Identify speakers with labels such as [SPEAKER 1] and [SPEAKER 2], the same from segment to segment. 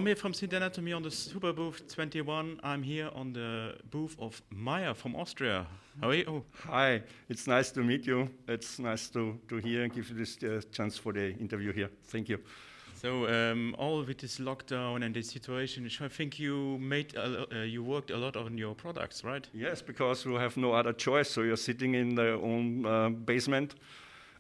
[SPEAKER 1] Tom here from Synth Anatomy on the Superbooth 21. I'm here on the booth of Meyer from Austria. How are you?
[SPEAKER 2] Hi, it's nice to meet you. It's nice to hear and give you this chance for the interview here. Thank you.
[SPEAKER 1] So all with this lockdown and this situation, I think you you worked a lot on your products, right?
[SPEAKER 2] Yes, because we have no other choice. So you're sitting in the own basement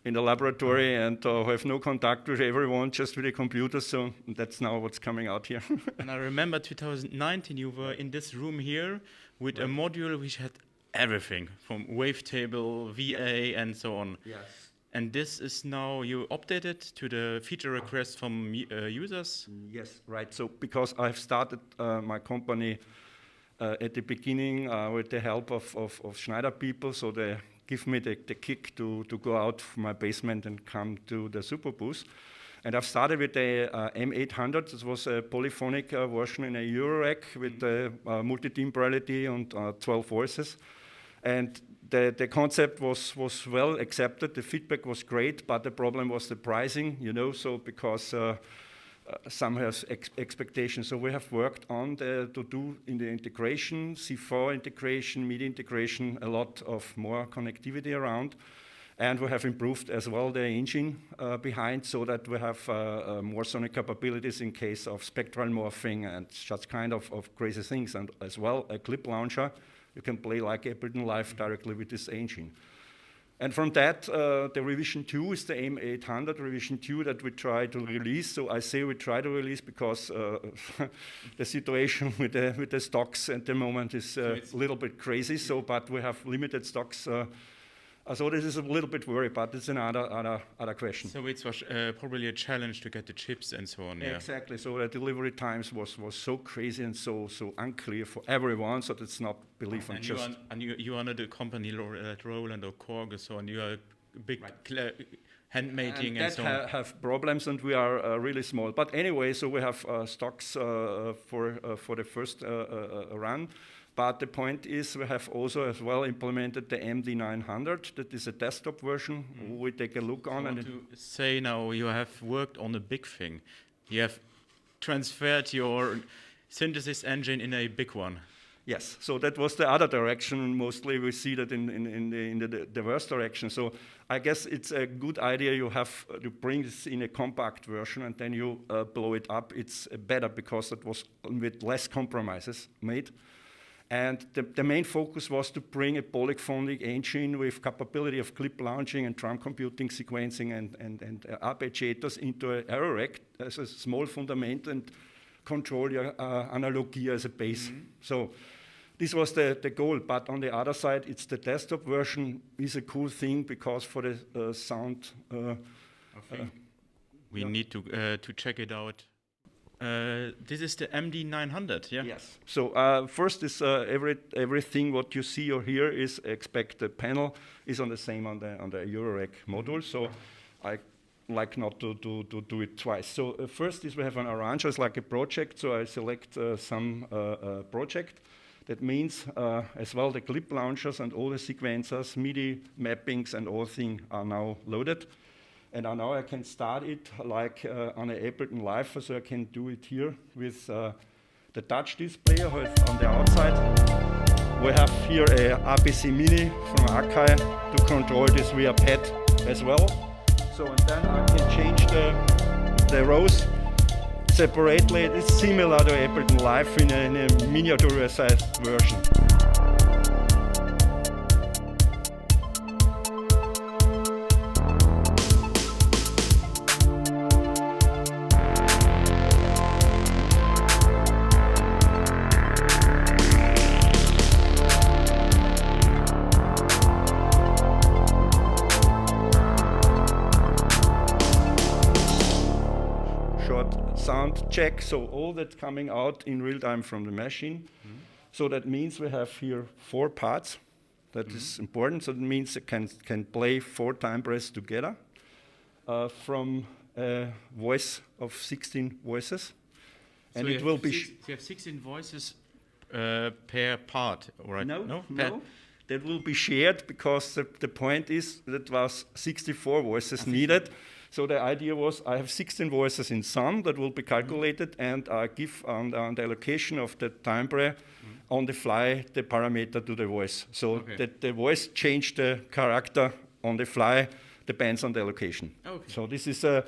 [SPEAKER 2] in the laboratory and have no contact with everyone, just with a computer. So that's now what's coming out here.
[SPEAKER 1] And I remember 2019, you were in this room here with a module which had everything from Wavetable, VA, and so on.
[SPEAKER 2] Yes.
[SPEAKER 1] And this is now you updated to the feature requests from users?
[SPEAKER 2] Yes, right. So because I've started my company at the beginning with the help of Schneider people, so they give me the kick to go out from my basement and come to the Superbooth. And I've started with the M800. This was a polyphonic version in a Eurorack with multi-timbrality and 12 voices. And the concept was well accepted. The feedback was great, but the problem was the pricing, you know, so because some have expectations. So we have worked on to do in the integration, C4 integration, MIDI integration, a lot of more connectivity around. And we have improved as well the engine behind so that we have more sonic capabilities in case of spectral morphing and such kind of crazy things. And as well, a clip launcher. You can play like Ableton Live directly with this engine. And from that, the revision 2 is the M800 revision 2 that we try to release. So I say we try to release because the situation with the stocks at the moment is a little bit crazy. So, but we have limited stocks. So this is a little bit worry, but it's another question.
[SPEAKER 1] So it was probably a challenge to get the chips and so on. Yeah.
[SPEAKER 2] Exactly. So the delivery times was so crazy and so unclear for everyone. So that's not belief on just.
[SPEAKER 1] You are not a company like Roland or Korg, so on. You are big handmaking and so on.
[SPEAKER 2] Have problems, and we are really small. But anyway, so we have stocks for the first run. But the point is we have also as well implemented the MD900. That is a desktop version. We take a look on.
[SPEAKER 1] I want to say now you have worked on a big thing. You have transferred your synthesis engine in a big one.
[SPEAKER 2] Yes, so that was the other direction. Mostly we see that in the diverse direction. So I guess it's a good idea you have to bring this in a compact version and then you blow it up. It's better because it was with less compromises made. And the main focus was to bring a polyphonic engine with capability of clip launching and drum computing, sequencing, and arpeggiators into an Eurorack as a small fundament and control your analog gear as a base. So this was the goal. But on the other side, it's the desktop version is a cool thing because for the sound.
[SPEAKER 1] We need to check it out. This is the MD900, yeah?
[SPEAKER 2] Yes. So first is everything what you see or hear is expect the panel is on the same on the Eurorack module. So I like not to do it twice. So first is we have an arranger, it's like a project. So I select some project. That means as well the clip launchers and all the sequencers, MIDI mappings and all things are now loaded. And now I can start it like on an Ableton Live, so I can do it here with the touch display on the outside. We have here a RPC Mini from Akai to control this via pad as well. So and then I can change the rows separately. It's similar to Ableton Live in a miniaturized version. Sound check, so all that's coming out in real time from the machine. So that means we have here 4 parts. That is important. So that means it can play 4 timbres together from a voice of 16 voices.
[SPEAKER 1] So
[SPEAKER 2] and it will be.
[SPEAKER 1] You have 16 voices per part, right?
[SPEAKER 2] No. That will be shared because the point is that was 64 voices needed. So the idea was I have 16 voices in sum that will be calculated, and I give on the allocation of the timbre on the fly the parameter to the voice. So that the voice change the character on the fly depends on the allocation. So this is a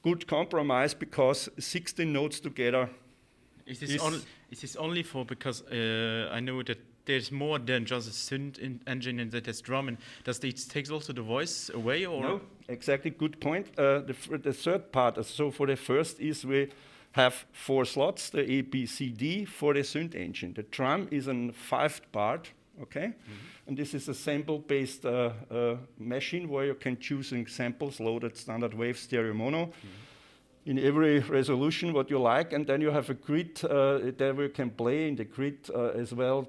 [SPEAKER 2] good compromise because 16 notes together.
[SPEAKER 1] Is this only for, because I know that there's more than just a synth engine in that has drum, and does it takes also the voice away, or? No,
[SPEAKER 2] exactly, good point. The third part, so for the first is we have 4 slots, the A, B, C, D for the synth engine. The drum is a 5th part, okay? And this is a sample-based machine where you can choose samples, loaded, standard wave, stereo, mono. In every resolution what you like, and then you have a grid that we can play in the grid as well.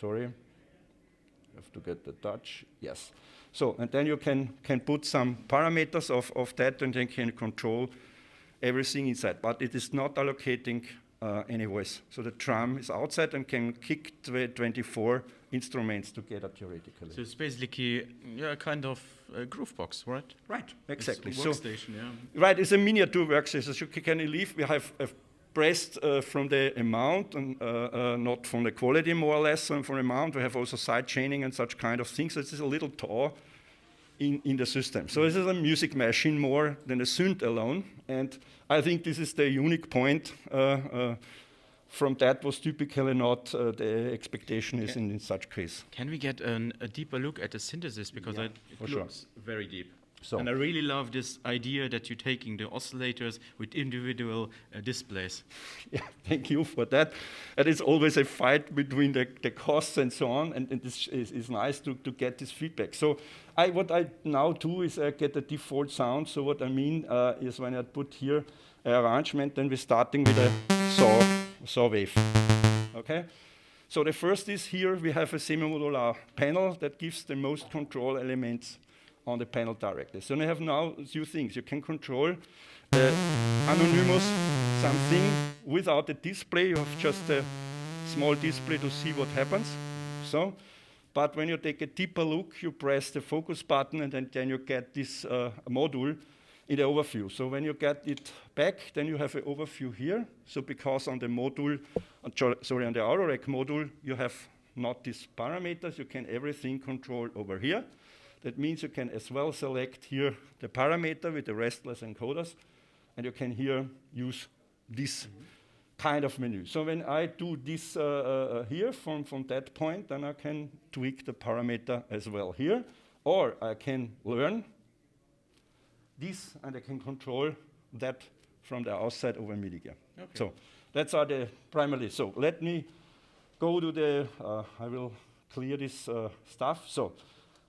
[SPEAKER 2] Sorry, I have to get the touch. Yes. So, and then you can put some parameters of that, and then can control everything inside. But it is not allocating any voice. So the drum is outside and can kick 24 instruments together theoretically.
[SPEAKER 1] So it's basically kind of a groove box, right?
[SPEAKER 2] Right, exactly.
[SPEAKER 1] It's a workstation,
[SPEAKER 2] Right, it's a miniature workstation. As you can leave, we have pressed from the amount and not from the quality, more or less, and from the amount. We have also side chaining and such kind of things. So it's a little toy in the system. So this is a music machine more than a synth alone. And I think this is the unique point. From that was typically not the expectation is in such case.
[SPEAKER 1] Can we get a deeper look at the synthesis? Because it looks very deep.
[SPEAKER 2] So.
[SPEAKER 1] And I really love this idea that you're taking the oscillators with individual displays.
[SPEAKER 2] Yeah, thank you for that. And it's always a fight between the costs and so on, and this is nice to get this feedback. So what I now do is get a default sound. So what I mean is when I put here an arrangement, then we're starting with a saw wave. Okay? So the first is here we have a semi-modular panel that gives the most control elements on the panel directly. So I have now a few things. You can control anonymous something without a display. You have just a small display to see what happens. So, but when you take a deeper look, you press the focus button, and then you get this module in the overview. So when you get it back, then you have an overview here. So because on the module, on the auto rack module, you have not these parameters, you can everything control over here. That means you can as well select here the parameter with the restless encoders, and you can here use this kind of menu. So when I do this here from that point, then I can tweak the parameter as well here, or I can learn this, and I can control that from the outside over MIDI gear. Okay. So that's are the primarily. So let me go to the, I will clear this stuff. So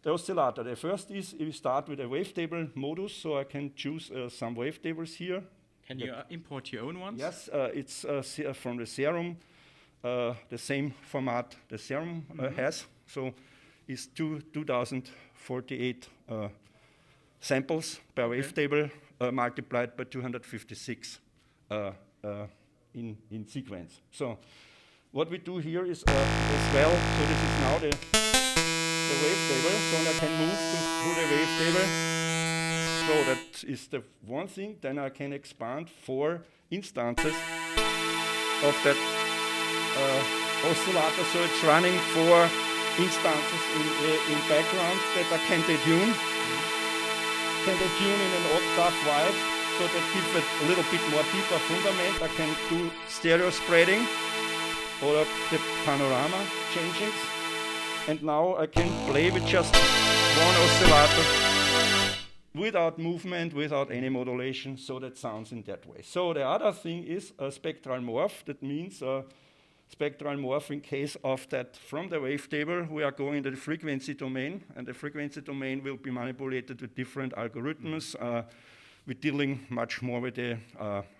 [SPEAKER 2] the oscillator, the first is we start with a wavetable modus, so I can choose some wavetables here.
[SPEAKER 1] Can you import your own ones?
[SPEAKER 2] Yes, it's from the Serum, the same format the Serum has. So it's 2048 samples per wavetable multiplied by 256 in sequence. So what we do here is as well, so this is now the wavetable, so I can move to the wavetable. So that is the one thing. Then I can expand 4 instances of that oscillator. So it's running 4 instances in background that I can detune. Can detune in an octave wide, so that gives it a little bit more deeper fundament. I can do stereo spreading or the panorama changings. And now I can play with just one oscillator without movement, without any modulation, so that sounds in that way. So the other thing is a spectral morph. That means spectral morph in case of that from the wavetable, we are going to the frequency domain, and the frequency domain will be manipulated with different algorithms. We're dealing much more with the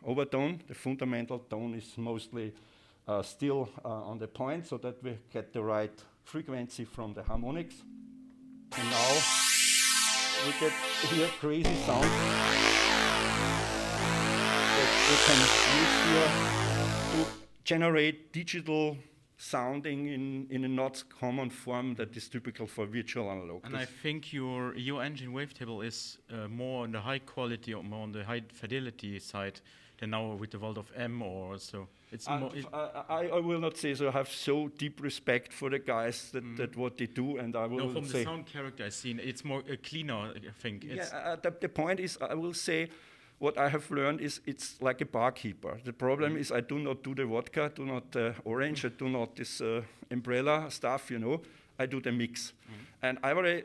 [SPEAKER 2] overtone. The fundamental tone is mostly still on the point, so that we get the right frequency from the harmonics. And now we get here crazy sound that we can use here to generate digital sounding in a not common form that is typical for virtual analog.
[SPEAKER 1] And I think your engine Wavetable is more on the high quality or more on the high fidelity side than now with the Vault of M or so. It's more.
[SPEAKER 2] I will not say so. I have so deep respect for the guys that what they do, and I will
[SPEAKER 1] from
[SPEAKER 2] say.
[SPEAKER 1] the sound character I've seen, it's more cleaner. I think.
[SPEAKER 2] The point is, I will say, what I have learned is it's like a barkeeper. The problem is I do not do the vodka, do not orange, I do not this umbrella stuff, you know. I do the mix. And every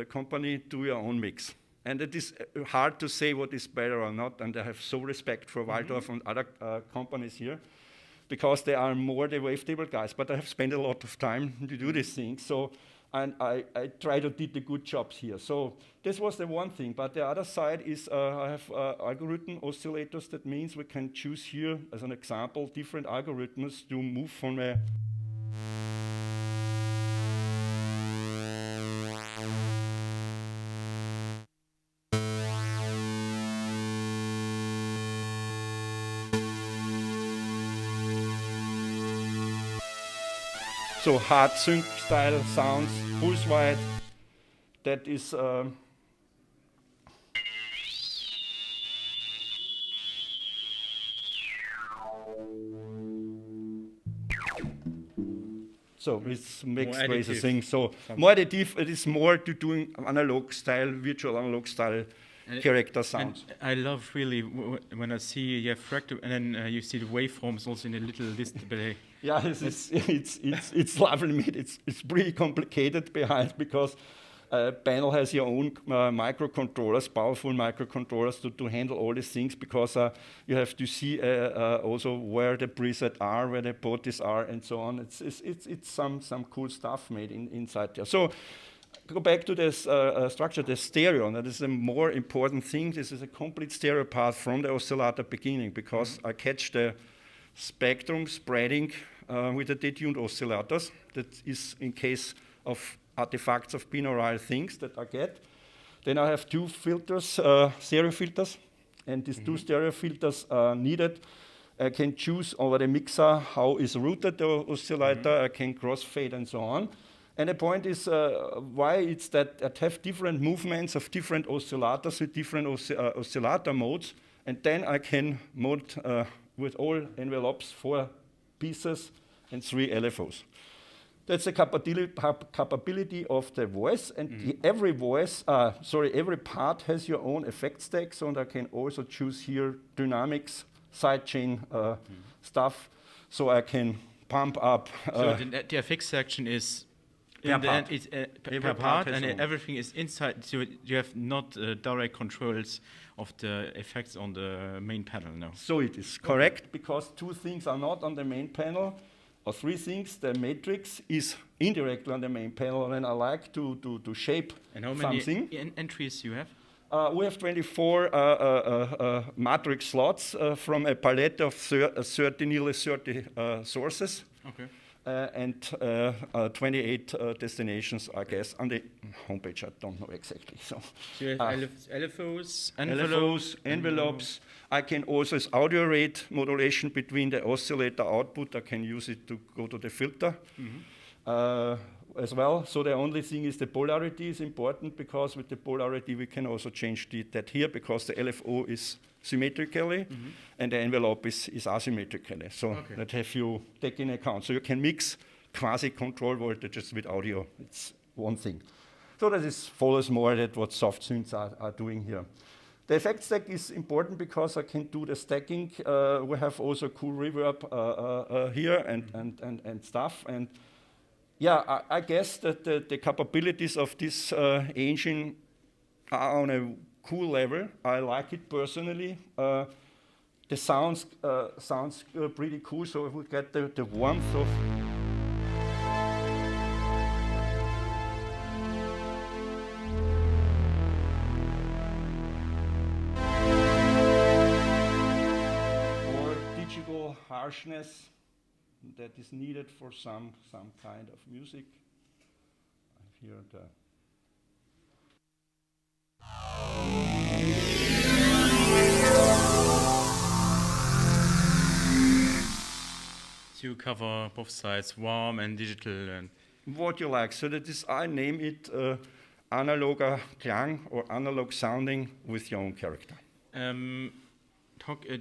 [SPEAKER 2] company do your own mix. And it is hard to say what is better or not, and I have so respect for Waldorf and other companies here, because they are more the Wavetable guys, but I have spent a lot of time to do these things. So, and I try to do the good jobs here. So this was the one thing, but the other side is I have algorithm oscillators. That means we can choose here, as an example, different algorithms to move from a so hard synth style sounds, pulse wide. That is so it's mixed crazy things. So more additive, it is more to doing analog style, virtual analog style character sounds.
[SPEAKER 1] And I love really when I see you have fractal, and then you see the waveforms also in a little display.
[SPEAKER 2] Yeah, it's lovely made. It's pretty complicated behind, because panel has your own microcontrollers, powerful microcontrollers to handle all these things, because you have to see also where the presets are, where the bodies are, and so on. It's some cool stuff made inside there. So go back to this structure, the stereo. That is a more important thing. This is a complete stereo path from the oscillator beginning, because I catch the spectrum spreading with the detuned oscillators. That is in case of artifacts of binaural things that I get. Then I have two filters, stereo filters, and these two stereo filters are needed. I can choose over the mixer how is routed the oscillator, I can crossfade and so on. And the point is why it's that I have different movements of different oscillators with different oscillator modes, and then I can mode with all envelopes 4 pieces and 3 LFOs. That's the capability of the voice, and every part has your own effect stack, so I can also choose here dynamics, sidechain stuff, so I can pump up.
[SPEAKER 1] So the effects section is in the end it's per part, and everything is inside, so you have not direct controls of the effects on the main panel now.
[SPEAKER 2] So it is correct, because 2 things are not on the main panel, or 3 things. The matrix is indirectly on the main panel, and I like to shape something.
[SPEAKER 1] And how many entries you have?
[SPEAKER 2] We have 24 matrix slots from a palette of nearly 30 sources.
[SPEAKER 1] Okay.
[SPEAKER 2] And 28 destinations, I guess. On the homepage, I don't know exactly. So
[SPEAKER 1] you have LFOs,
[SPEAKER 2] envelopes. I can also, as audio rate modulation between the oscillator output, I can use it to go to the filter as well. So the only thing is the polarity is important, because with the polarity we can also change that here, because the LFO is symmetrically and the envelope is asymmetrically. So that have you take in account. So you can mix quasi-control voltages with audio. It's one thing. So that follows more that what soft synths are doing here. The effect stack is important because I can do the stacking. We have also cool reverb here and stuff. And yeah, I guess that the capabilities of this engine are on a cool level. I like it personally. The sounds pretty cool. So if we get the warmth of or digital harshness that is needed for some kind of music. I hear the
[SPEAKER 1] So to cover both sides, warm and digital. And
[SPEAKER 2] what you like. So that is, I name it analoger Klang or analog sounding with your own character.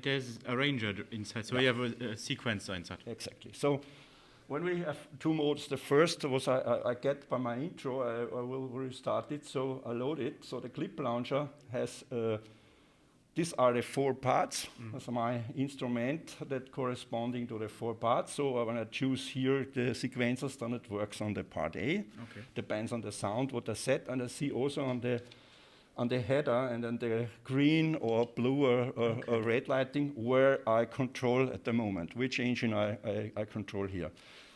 [SPEAKER 1] There's a ranger inside, so you have a sequencer inside.
[SPEAKER 2] Exactly. So when we have two modes, the first was I get by my intro, I will restart it, so I load it. So the clip launcher has, these are the 4 parts. That's my instrument that corresponding to the 4 parts. So when I choose here the sequencers, then it works on the part A.
[SPEAKER 1] Okay.
[SPEAKER 2] Depends on the sound, what I set, and I see also on the header and then the green or blue or red lighting where I control at the moment, which engine I control here,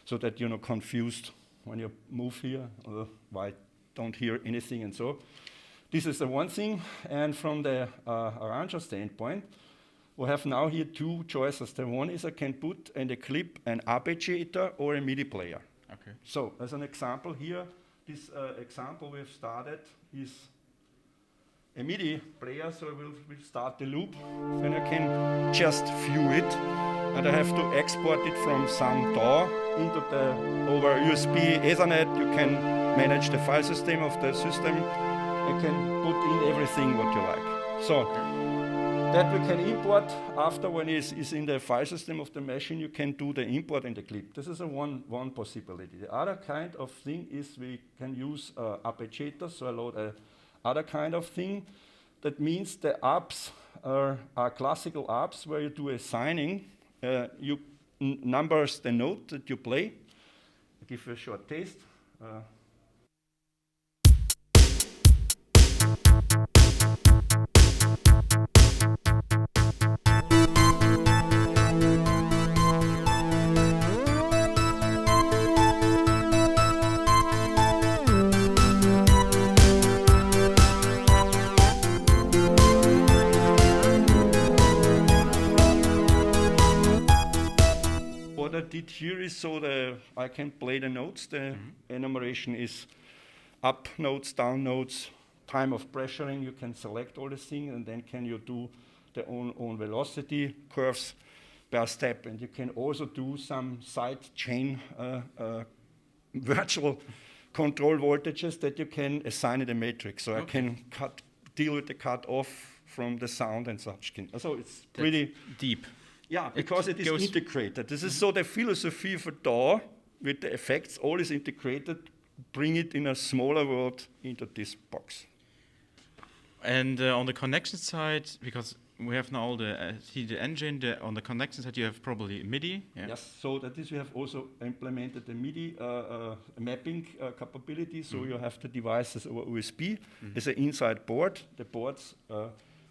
[SPEAKER 2] so that you're not confused when you move here, why don't hear anything and so. This is the one thing, and from the arranger standpoint, we have now here 2 choices. The one is I can put in the clip an arpeggiator or a MIDI player.
[SPEAKER 1] Okay.
[SPEAKER 2] So as an example here, this example we've started is a MIDI player, so we'll start the loop. Then I can just view it, and I have to export it from some DAW into the over USB Ethernet. You can manage the file system of the system. You can put in everything what you like. So that we can import after when it is in the file system of the machine. You can do the import in the clip. This is a one possibility. The other kind of thing is we can use arpeggiators. So I load a other kind of thing. That means the apps are classical apps where you do assigning. You numbers the note that you play. I'll give you a short taste. What I did here is so I can play the notes. The enumeration is up notes, down notes, time of pressuring. You can select all the things, and then can you do the own velocity curves per step. And you can also do some side chain virtual control voltages that you can assign in the matrix. So I can deal with the cut off from the sound and such. So it's pretty
[SPEAKER 1] deep.
[SPEAKER 2] Yeah, because it is integrated. This is so the philosophy of a DAW with the effects, all is integrated, bring it in a smaller world into this box.
[SPEAKER 1] And on the connection side, because we have now the engine, on the connection side you have probably MIDI. Yeah?
[SPEAKER 2] Yes, so that is we have also implemented the MIDI mapping capability, so you have the devices over USB. There's an inside board. The boards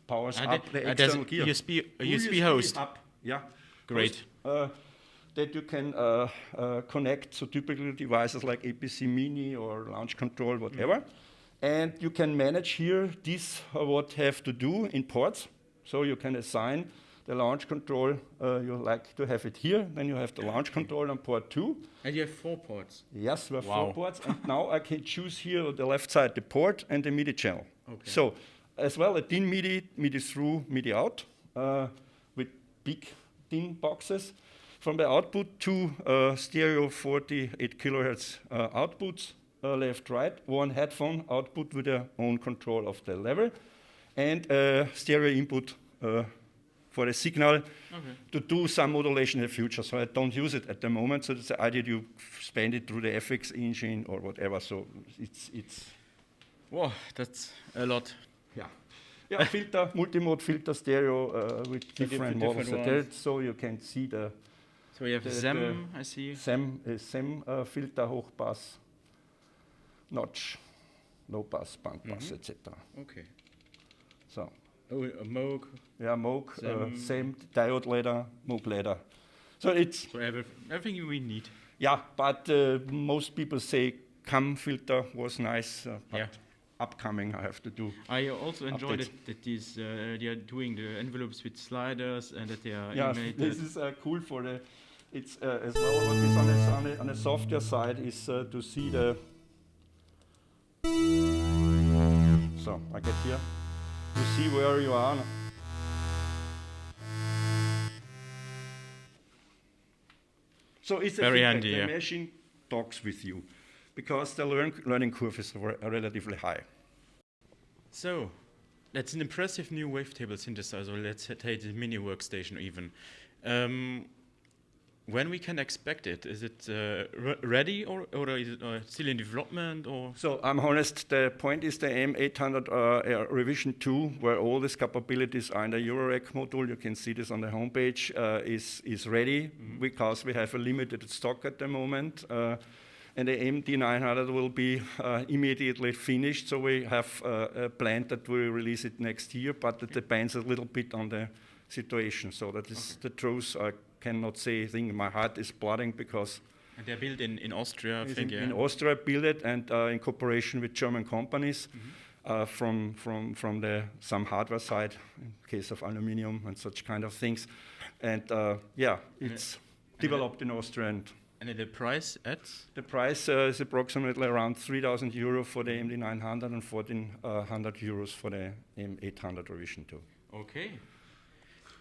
[SPEAKER 2] powers up the external gear.
[SPEAKER 1] USB host.
[SPEAKER 2] Up. Yeah,
[SPEAKER 1] great.
[SPEAKER 2] That you can connect, so typical devices like APC Mini or launch control, whatever. And you can manage here this, what have to do in ports. So you can assign the launch control, you like to have it here, then you have the launch control on port 2.
[SPEAKER 1] And you have 4 ports?
[SPEAKER 2] Yes, we have 4 ports, and now I can choose here on the left side the port and the MIDI channel. Okay. So as well a DIN MIDI, MIDI through, MIDI out, with big DIN boxes. From the output, 2 stereo 48 kilohertz outputs, left, right, 1 headphone output with their own control of the level, and stereo input for the signal to do some modulation in the future. So I don't use it at the moment. So it's the idea you spend it through the FX engine or whatever. So it's.
[SPEAKER 1] Wow, that's a lot.
[SPEAKER 2] Yeah, filter, multi-mode filter stereo with different models. So you can see the.
[SPEAKER 1] So you have the SEM, I see.
[SPEAKER 2] SEM filter, hoch pass, notch, low pass, band pass, etc.
[SPEAKER 1] Okay.
[SPEAKER 2] So.
[SPEAKER 1] Moog.
[SPEAKER 2] Yeah, Moog, SEM, diode ladder, Moog ladder. So it's.
[SPEAKER 1] So everything we need.
[SPEAKER 2] Yeah, but most people say CAM filter was nice. But upcoming, I have to do.
[SPEAKER 1] I also enjoyed it that they are doing the envelopes with sliders and that they are animated.
[SPEAKER 2] This is cool for the. It's as well what is on the software side is to see the. So I get here to see where you are. So it's
[SPEAKER 1] very
[SPEAKER 2] a
[SPEAKER 1] handy.
[SPEAKER 2] feedback. The machine talks with you because the learning curve is relatively high.
[SPEAKER 1] So that's an impressive new Wavetable synthesizer. Let's take the mini workstation even. When we can expect it? Is it ready or is it still in development? Or?
[SPEAKER 2] So I'm honest, the point is the M800 revision 2, where all these capabilities are in the Eurorack module. You can see this on the homepage, is ready because we have a limited stock at the moment. And the MD900 will be immediately finished. So we have a plan that we release it next year, but it depends a little bit on the situation. So that is the truth. I cannot say anything. My heart is blooding because
[SPEAKER 1] and they're built in Austria, I think.
[SPEAKER 2] In Austria, built it and in cooperation with German companies from some hardware side, in case of aluminium and such kind of things. And it's developed in Austria.
[SPEAKER 1] And the price at?
[SPEAKER 2] The price is approximately around 3,000 euro for the MD900 and 1,400 euros for the M800 revision 2.
[SPEAKER 1] Okay.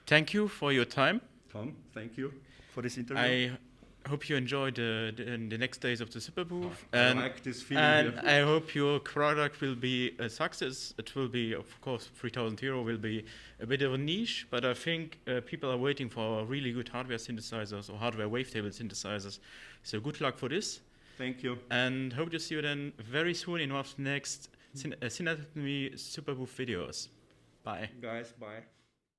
[SPEAKER 1] Thank you for your time.
[SPEAKER 2] Tom, thank you for this interview.
[SPEAKER 1] I hope you enjoyed the next days of the Superbooth.
[SPEAKER 2] I like this feeling
[SPEAKER 1] and
[SPEAKER 2] here.
[SPEAKER 1] I hope your product will be a success. It will be, of course, 3,000 euro will be a bit of a niche, but I think people are waiting for really good hardware synthesizers or hardware wavetable synthesizers. So good luck for this.
[SPEAKER 2] Thank you.
[SPEAKER 1] And hope to see you then very soon in one of the next Synthesizer Superbooth videos. Bye.
[SPEAKER 2] Guys, bye.